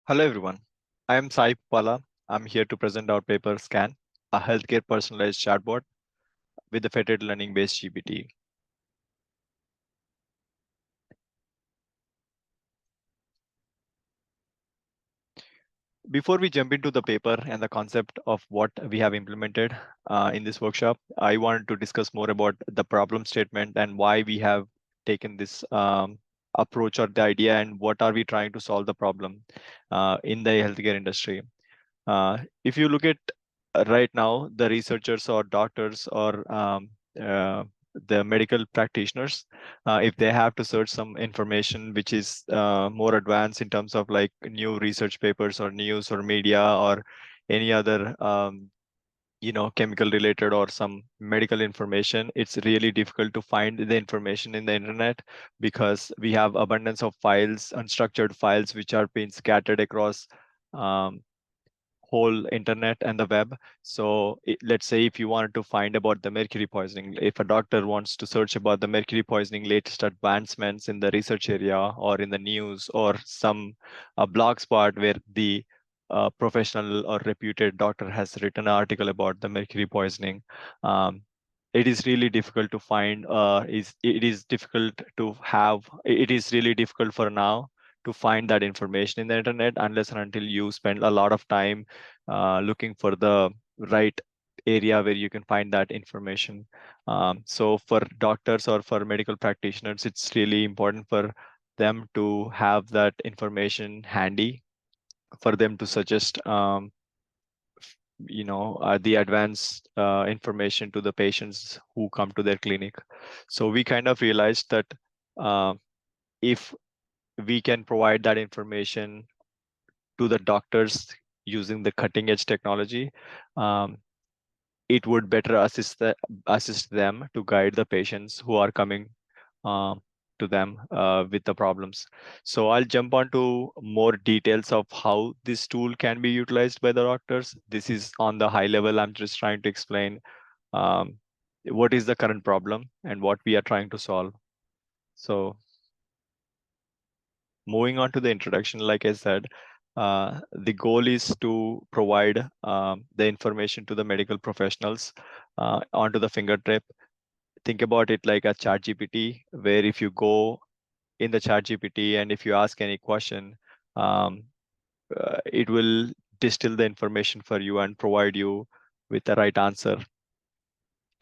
Hello everyone, I am Sai Puppala. I'm here to present our paper Scan, a healthcare personalized chatbot with the federated learning-based GPT. Before we jump into the paper and the concept of what we have implemented in this workshop, I wanted to discuss more about the problem statement and why we have taken this approach or the idea and what are we trying to solve the problem in the healthcare industry. If you look at right now, the researchers or doctors or the medical practitioners, if they have to search some information which is more advanced in terms of like new research papers or news or media or any other chemical related or some medical information, it's really difficult to find the information in the internet because we have abundance of files, unstructured files, which are being scattered across whole internet and the web. So let's say if you wanted to find about the mercury poisoning, if a doctor wants to search about the mercury poisoning latest advancements in the research area or in the news or some blog spot where the professional or reputed doctor has written an article about the mercury poisoning, it is really difficult to find. It is really difficult for now to find that information in the internet unless and until you spend a lot of time looking for the right area where you can find that information. So for doctors or for medical practitioners, it's really important for them to have that information handy for them to suggest the advanced information to the patients who come to their clinic. So we kind of realized that if we can provide that information to the doctors using the cutting edge technology, it would better assist them to guide the patients who are coming to them with the problems. So I'll jump on to more details of how this tool can be utilized by the doctors. This is on the high level. I'm just trying to explain what is the current problem and what we are trying to solve. So moving on to the introduction, like I said, the goal is to provide the information to the medical professionals onto the fingertip. Think about it like a chat GPT, where if you go in the chat GPT and if you ask any question, it will distill the information for you and provide you with the right answer.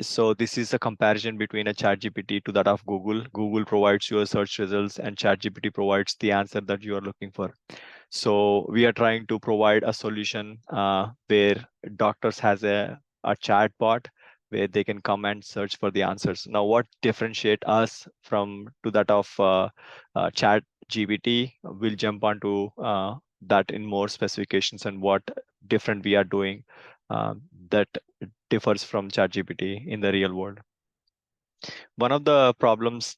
So this is a comparison between a ChatGPT to that of Google. Google provides you a search results and ChatGPT provides the answer that you are looking for. So we are trying to provide a solution where doctors has a chat bot where they can come and search for the answers. Now, what differentiate us from to that of ChatGPT? We'll jump onto that in more specifications and what different we are doing that differs from ChatGPT in the real world. One of the problems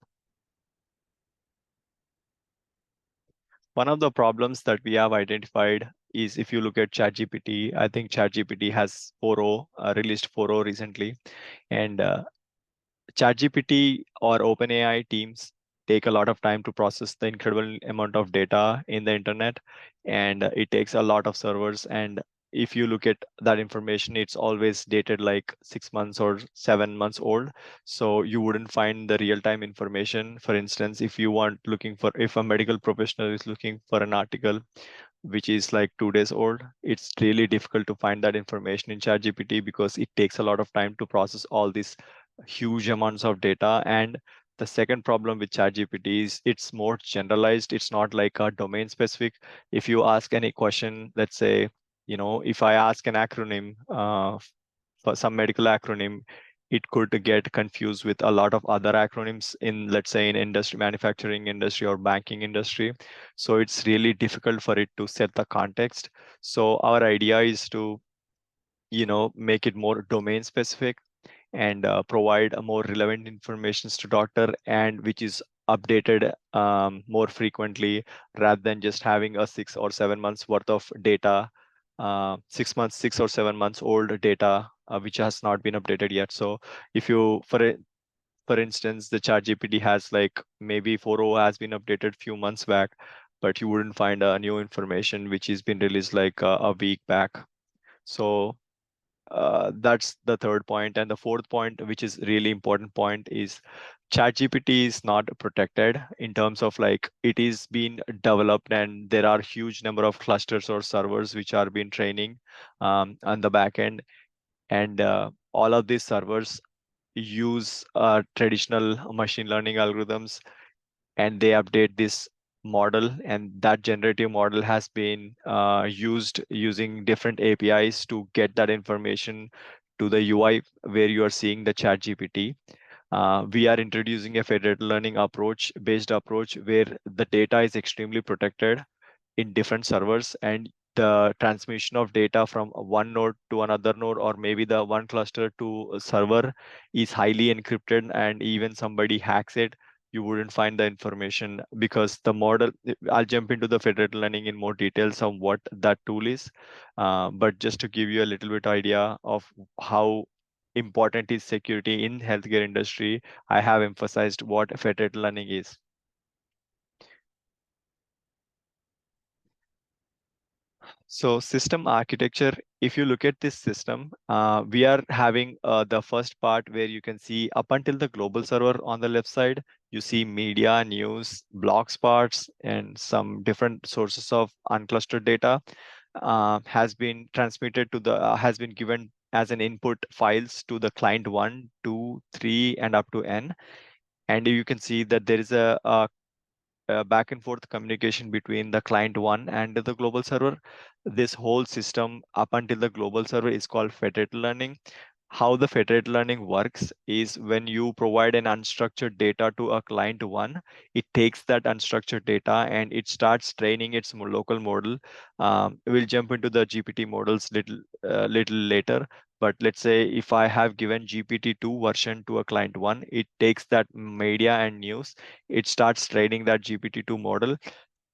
that we have identified is if you look at ChatGPT, I think ChatGPT has 4.0, released 4.0 recently. And ChatGPT or OpenAI teams take a lot of time to process the incredible amount of data in the internet. And it takes a lot of servers. And if you look at that information, it's always dated like 6 months or 7 months old. So you wouldn't find the real-time information. For instance, if a medical professional is looking for an article which is like 2 days old, it's really difficult to find that information in ChatGPT because it takes a lot of time to process all these huge amounts of data. And the second problem with ChatGPT is it's more generalized. It's not like a domain specific. If you ask any question, let's say, if I ask an acronym for some medical acronym, it could get confused with a lot of other acronyms in, let's say, in industry, manufacturing industry or banking industry. So it's really difficult for it to set the context. So our idea is to, make it more domain specific and provide a more relevant information to doctor and which is updated more frequently rather than just having a 6 or 7 months worth of data, 6 or 7 months old data, which has not been updated yet. So if you, for instance, the ChatGPT has like maybe 4.0 has been updated few months back, but you wouldn't find a new information which has been released like a week back. So that's the third point. And the fourth point, which is really important point, is ChatGPT is not protected in terms of like it is being developed and there are huge number of clusters or servers which are being training on the back end. And all of these servers use traditional machine learning algorithms, and they update this model, and that generative model has been used using different APIs to get that information to the UI where you are seeing the chat GPT. We are introducing a federated learning based approach where the data is extremely protected in different servers, and the transmission of data from one node to another node, or maybe the one cluster to a server, is highly encrypted, and even somebody hacks it, you wouldn't find the information because the model. I'll jump into the federated learning in more details on what that tool is, but just to give you a little bit idea of how important is security in healthcare industry, I have emphasized what federated learning is. So system architecture, if you look at this system, we are having the first part where you can see up until the global server on the left side, you see media, news, blog spots, and some different sources of unclustered data has been transmitted to the, has been given as an input files to the client 1, 2, 3, and up to N. And you can see that there is a back and forth communication between the client 1 and the global server. This whole system up until the global server is called federated learning. How the federated learning works is when you provide an unstructured data to a client 1, it takes that unstructured data and it starts training its local model. We'll jump into the GPT models little later. But let's say if I have given GPT-2 version to a client 1, it takes that media and news, it starts training that GPT-2 model,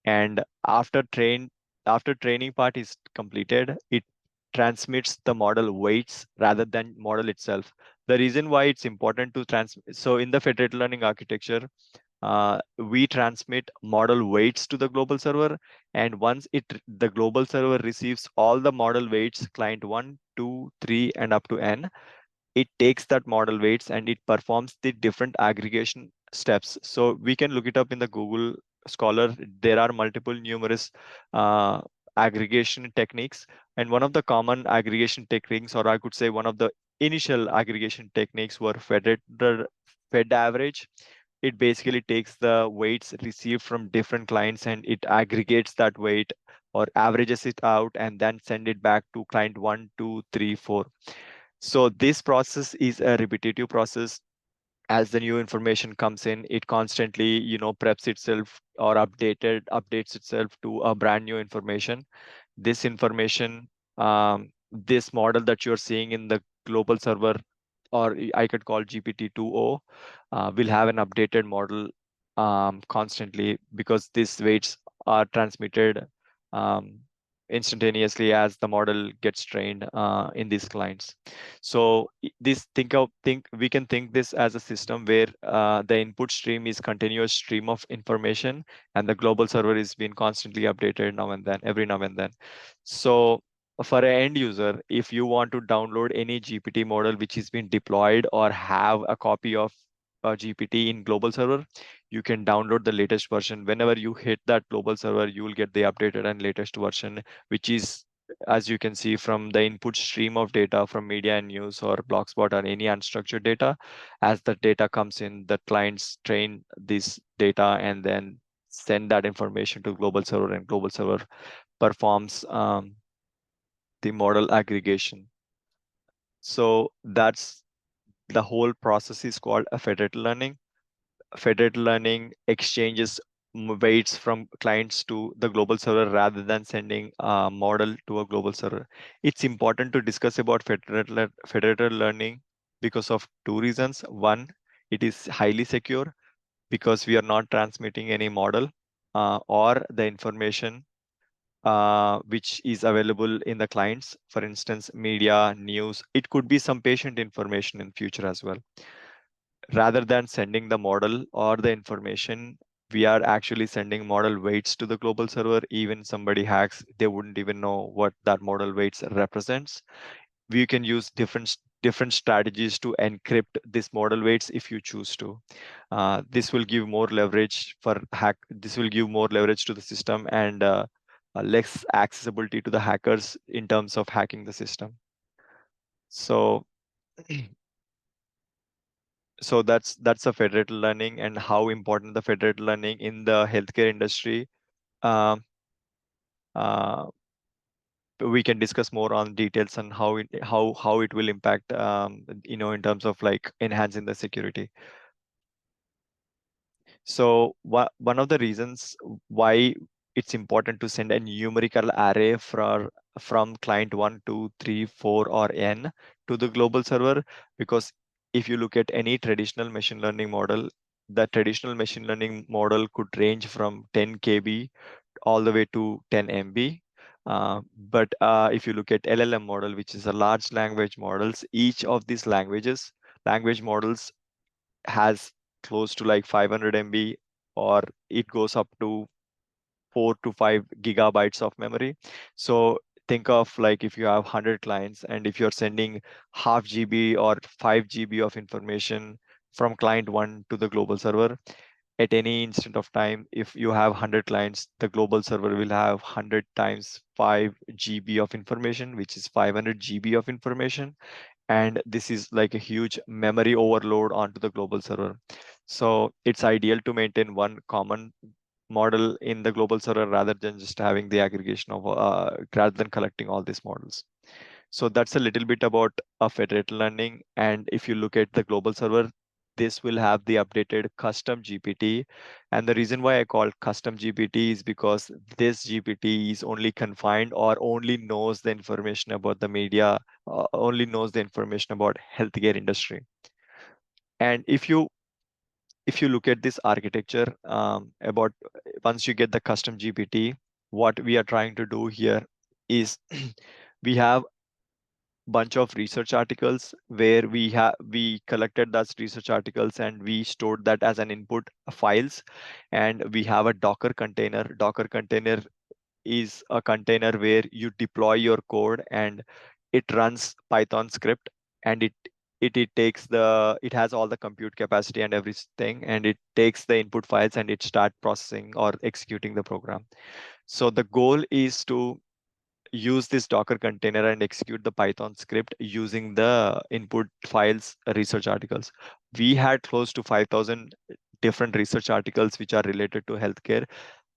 and after training part is completed, it transmits the model weights rather than model itself. The reason why it's important to transmit, so in the federated learning architecture, we transmit model weights to the global server, and once the global server receives all the model weights, client 1, 2, 3, and up to N, it takes that model weights and it performs the different aggregation steps. So we can look it up in the Google Scholar. There are multiple numerous aggregation techniques, and one of the common aggregation techniques, or I could say one of the initial aggregation techniques, were fed average. It basically takes the weights received from different clients and it aggregates that weight or averages it out and then send it back to client 1, 2, 3, 4. So this process is a repetitive process. As the new information comes in, it constantly, preps itself or updates itself to a brand new information. This information, this model that you're seeing in the global server, or I could call GPT-2o, will have an updated model constantly, because these weights are transmitted instantaneously as the model gets trained in these clients. So we can think this as a system where the input stream is continuous stream of information, and the global server is being constantly updated every now and then. So for an end user, if you want to download any GPT model which is being deployed or have a copy of a GPT in global server, you can download the latest version. Whenever you hit that global server, you will get the updated and latest version, which is, as you can see, from the input stream of data from media and news or blogspot or any unstructured data. As the data comes in, the clients train this data and then send that information to global server, and global server performs the model aggregation. So that's the whole process is called a federated learning. Federated learning exchanges weights from clients to the global server rather than sending a model to a global server. It's important to discuss about federated learning because of two reasons. One, it is highly secure because we are not transmitting any model or the information which is available in the clients. For instance, media, news, it could be some patient information in future as well. Rather than sending the model or the information, we are actually sending model weights to the global server. Even somebody hacks, they wouldn't even know what that model weights represents. We can use different strategies to encrypt this model weights if you choose to. This will give more leverage for hack. This will give more leverage to the system and less accessibility to the hackers in terms of hacking the system. So, so that's a federated learning and how important the federated learning in the healthcare industry. We can discuss more on details on how it will impact, in terms of like enhancing the security. So one of the reasons why it's important to send a numerical array from client 1, 2, 3, 4, or n to the global server, because if you look at any traditional machine learning model, the traditional machine learning model could range from 10 KB all the way to 10 MB. But if you look at LLM model, which is a large language models, each of these language models has close to like 500 MB, or it goes up to 4 to 5 gigabytes of memory. So think of like if you have 100 clients and if you're sending half GB or 5 GB of information from client 1 to the global server, at any instant of time, if you have 100 clients, the global server will have 100 times 5 GB of information, which is 500 GB of information. And this is like a huge memory overload onto the global server. So it's ideal to maintain one common model in the global server rather than just having the aggregation of, rather than collecting all these models. So that's a little bit about a federated learning. And if you look at the global server, this will have the updated custom GPT. And the reason why I call custom GPT is because this GPT is only confined or only knows the information about the media, only knows the information about healthcare industry. And if you look at this architecture, about once you get the custom GPT, what we are trying to do here is we have bunch of research articles where we collected those research articles and we stored that as an input files, and we have a Docker container. Docker container is a container where you deploy your code and it runs Python script, and it has all the compute capacity and everything, and it takes the input files and it start processing or executing the program. So the goal is to use this Docker container and execute the Python script using the input files research articles. We had close to 5,000 different research articles which are related to healthcare.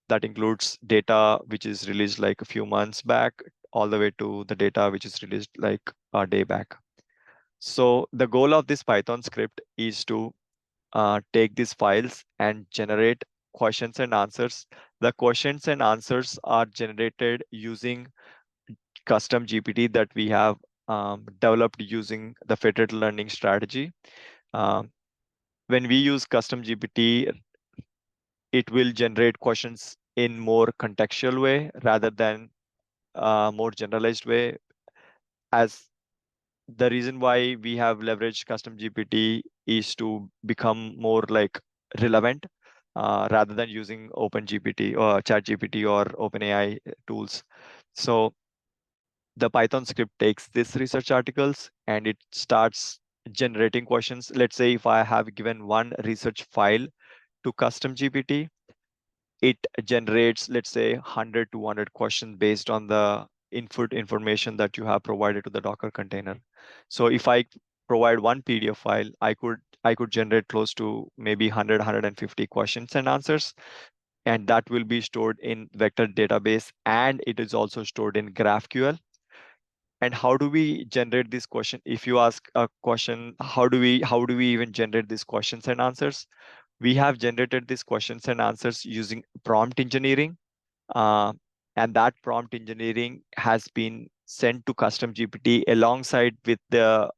That includes data which is released like a few months back, all the way to the data which is released like a day back. So the goal of this Python script is to take these files and generate questions and answers. The questions and answers are generated using custom GPT that we have developed using the federated learning strategy. When we use custom GPT, it will generate questions in more contextual way rather than more generalized way. As the reason why we have leveraged custom GPT is to become more like relevant rather than using OpenGPT or ChatGPT or OpenAI tools. So the Python script takes this research articles and it starts generating questions. Let's say if I have given one research file to custom GPT, it generates, let's say 100 to 200 questions based on the input information that you have provided to the Docker container. So if I provide one PDF file, I could generate close to maybe 100, 150 questions and answers. And that will be stored in vector database, and it is also stored in GraphQL. And how do we generate this question? If you ask a question, how do we even generate these questions and answers? We have generated these questions and answers using prompt engineering. And that prompt engineering has been sent to custom GPT alongside with the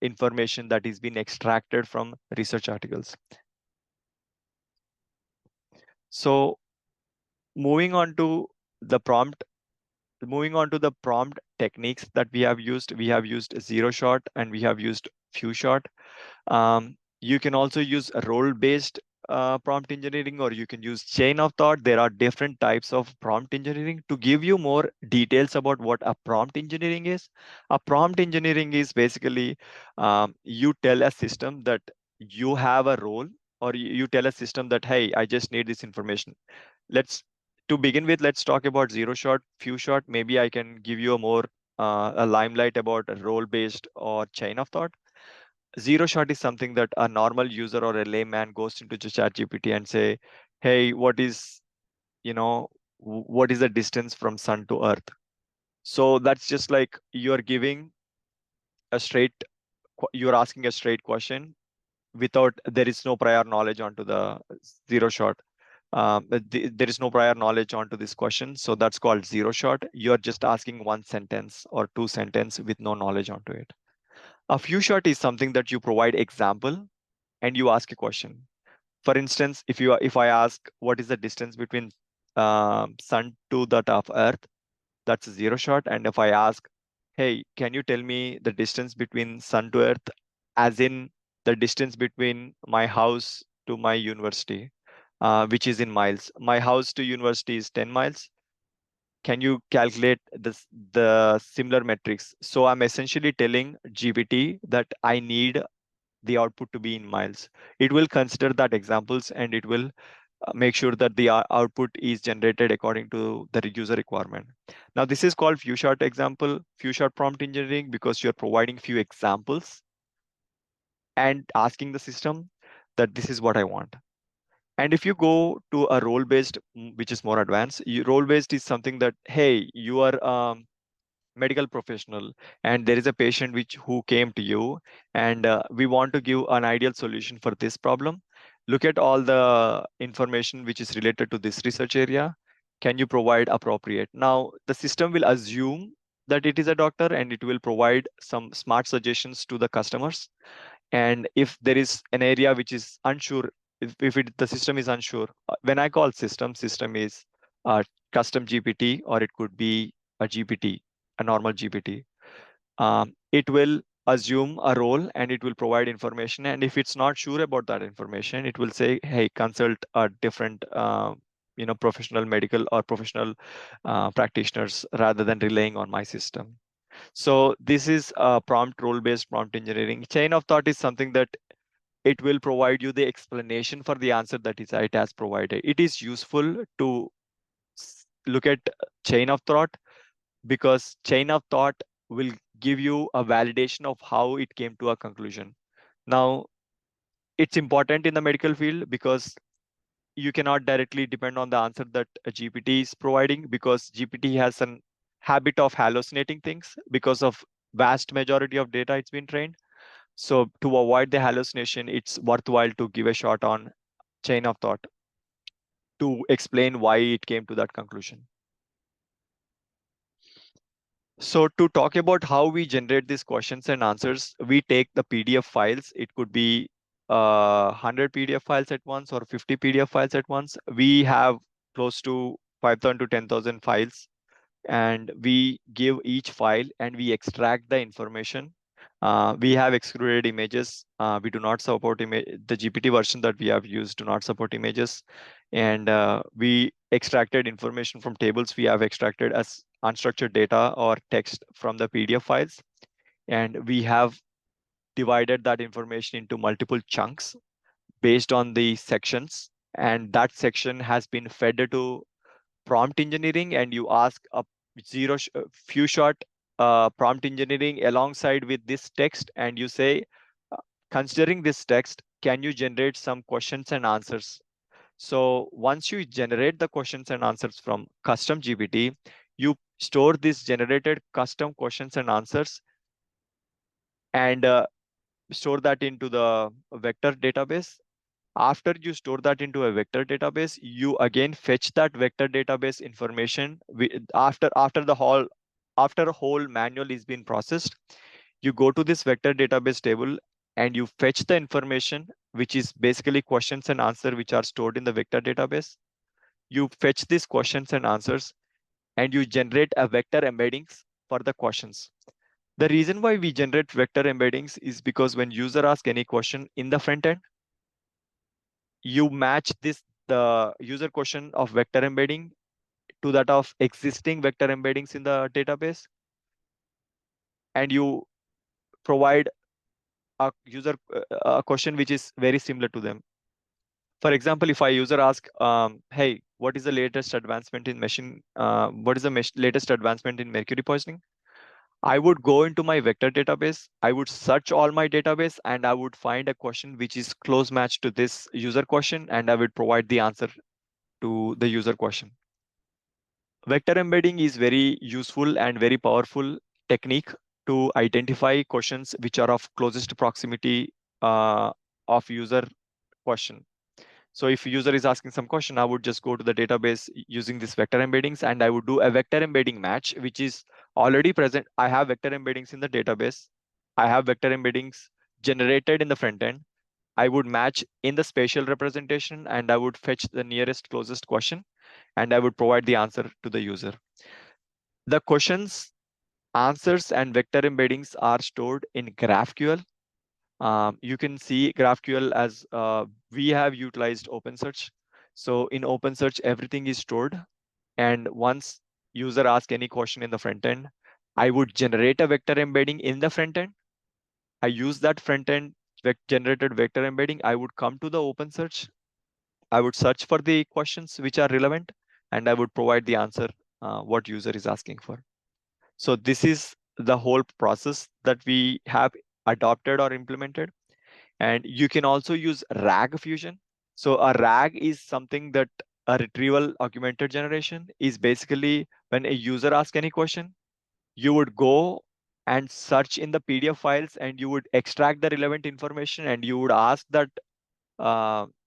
information that is being extracted from research articles. So moving on to the prompt techniques that we have used zero shot and we have used few shot. You can also use role-based prompt engineering, or you can use chain of thought. There are different types of prompt engineering. To give you more details about what a prompt engineering is, a prompt engineering is basically you tell a system that you have a role, or you tell a system that, hey, I just need this information. To begin with, let's talk about zero shot, few shot. Maybe I can give you a more a limelight about a role-based or chain of thought. Zero shot is something that a normal user or a layman goes into ChatGPT and say, hey, what is the distance from sun to earth? So that's just like you're asking a straight question without, there is no prior knowledge onto the zero shot. There is no prior knowledge onto this question. So that's called zero shot. You're just asking one sentence or two sentences with no knowledge onto it. A few shot is something that you provide example and you ask a question. For instance, if I ask what is the distance between sun to that of earth, that's a zero shot. And if I ask, hey, can you tell me the distance between sun to earth, as in the distance between my house to my university, which is in miles. My house to university is 10 miles. Can you calculate the similar metrics? So I'm essentially telling GPT that I need the output to be in miles. It will consider that examples and it will make sure that the output is generated according to the user requirement. Now, this is called few shot prompt engineering, because you're providing few examples and asking the system that this is what I want. And if you go to a role-based, which is more advanced, role-based is something that, hey, you are medical professional and there is a patient who came to you, and we want to give an ideal solution for this problem. Look at all the information which is related to this research area. Can you provide appropriate? Now, the system will assume that it is a doctor and it will provide some smart suggestions to the customers. And if there is an area which is unsure, the system is unsure, when I call system is a custom GPT, or it could be a GPT, a normal GPT. It will assume a role and it will provide information. And if it's not sure about that information, it will say, hey, consult a different professional medical or professional practitioners rather than relying on my system. So this is a role-based prompt engineering. Chain of thought is something that it will provide you the explanation for the answer that it has provided. It is useful to look at chain of thought, because chain of thought will give you a validation of how it came to a conclusion. Now, it's important in the medical field because you cannot directly depend on the answer that a GPT is providing, because GPT has a habit of hallucinating things because of vast majority of data it's been trained. So to avoid the hallucination, it's worthwhile to give a shot on chain of thought to explain why it came to that conclusion. So to talk about how we generate these questions and answers, we take the PDF files. It could be 100 PDF files at once or 50 PDF files at once. We have close to 5,000 to 10,000 files, and we give each file and we extract the information. We have excluded images. We do not support the GPT version that we have used do not support images. And we extracted information from tables. We have extracted as unstructured data or text from the PDF files. And we have divided that information into multiple chunks based on the sections. And that section has been fed to prompt engineering, and you ask a few shot prompt engineering alongside with this text, and you say, considering this text, can you generate some questions and answers? So once you generate the questions and answers from custom GPT, you store this generated custom questions and answers and store that into the vector database. After you store that into a vector database, you again fetch that vector database information. After a whole manual is being processed, you go to this vector database table and you fetch the information, which is basically questions and answers which are stored in the vector database. You fetch these questions and answers and you generate a vector embeddings for the questions. The reason why we generate vector embeddings is because when user asks any question in the front end, you match the user question of vector embedding to that of existing vector embeddings in the database, and you provide a user a question which is very similar to them. For example, if a user asks, hey, what is the latest advancement in latest advancement in mercury poisoning? I would go into my vector database, I would search all my database, and I would find a question which is close match to this user question, and I would provide the answer to the user question. Vector embedding is very useful and very powerful technique to identify questions which are of closest proximity of user question. So if user is asking some question, I would just go to the database using this vector embeddings, and I would do a vector embedding match, which is already present. I have vector embeddings in the database. I have vector embeddings generated in the front end. I would match in the spatial representation, and I would fetch the nearest closest question, and I would provide the answer to the user. The questions, answers, and vector embeddings are stored in GraphQL. You can see GraphQL as we have utilized OpenSearch. So in OpenSearch, everything is stored. And once user asks any question in the front end, I would generate a vector embedding in the front end. I use that front end generated vector embedding. I would come to the OpenSearch. I would search for the questions which are relevant, and I would provide the answer what user is asking for. So this is the whole process that we have adopted or implemented. And you can also use RAG fusion. So a RAG is something that a retrieval augmented generation is basically when a user asks any question, you would go and search in the PDF files, and you would extract the relevant information, and you would ask that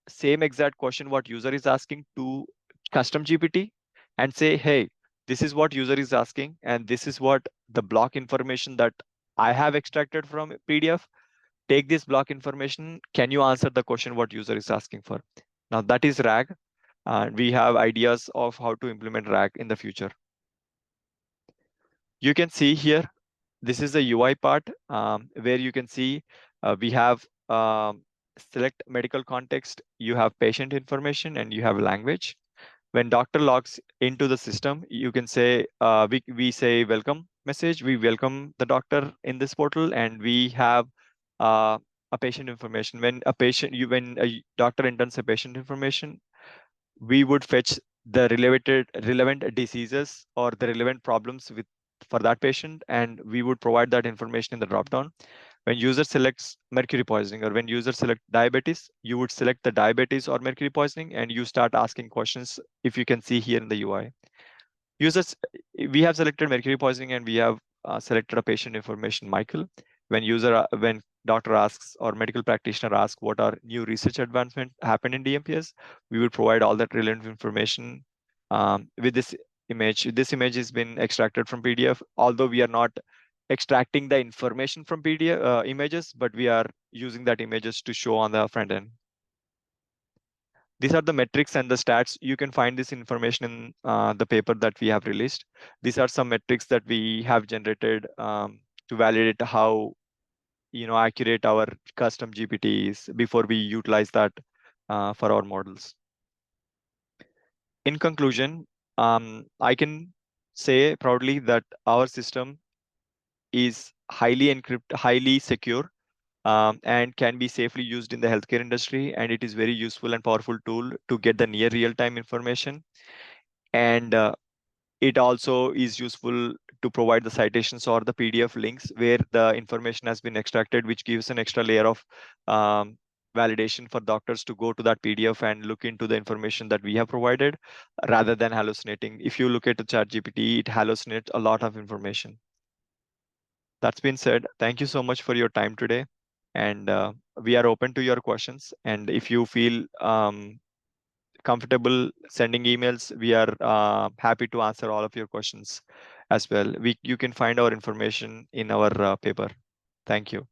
same exact question what user is asking to custom GPT, and say, hey, this is what user is asking, and this is what the block information that I have extracted from PDF. Take this block information. Can you answer the question what user is asking for? Now that is RAG. We have ideas of how to implement RAG in the future. You can see here, this is the UI part where you can see we have select medical context, you have patient information, and you have language. When doctor logs into the system, you can say, we say welcome message. We welcome the doctor in this portal, and we have a patient information. When a doctor enters a patient information, we would fetch the relevant diseases or the relevant problems for that patient, and we would provide that information in the dropdown. When user selects mercury poisoning, or when user select diabetes, you would select the diabetes or mercury poisoning, and you start asking questions. If you can see here in the UI, we have selected mercury poisoning, and we have selected a patient information, Michael. When doctor asks or medical practitioner asks what are new research advancement happened in DMPS, we will provide all that relevant information with this image. This image has been extracted from PDF, although we are not extracting the information from PDF images, but we are using that images to show on the front end. These are the metrics and the stats. You can find this information in the paper that we have released. These are some metrics that we have generated to validate how accurate our custom GPT is before we utilize that for our models. In conclusion, I can say proudly that our system is highly encrypted, highly secure, and can be safely used in the healthcare industry. And it is very useful and powerful tool to get the near real-time information. And it also is useful to provide the citations or the PDF links where the information has been extracted, which gives an extra layer of validation for doctors to go to that PDF and look into the information that we have provided rather than hallucinating. If you look at the ChatGPT, it hallucinates a lot of information. That's been said. Thank you so much for your time today. And we are open to your questions. And if you feel comfortable sending emails, we are happy to answer all of your questions as well. You can find our information in our paper. Thank you.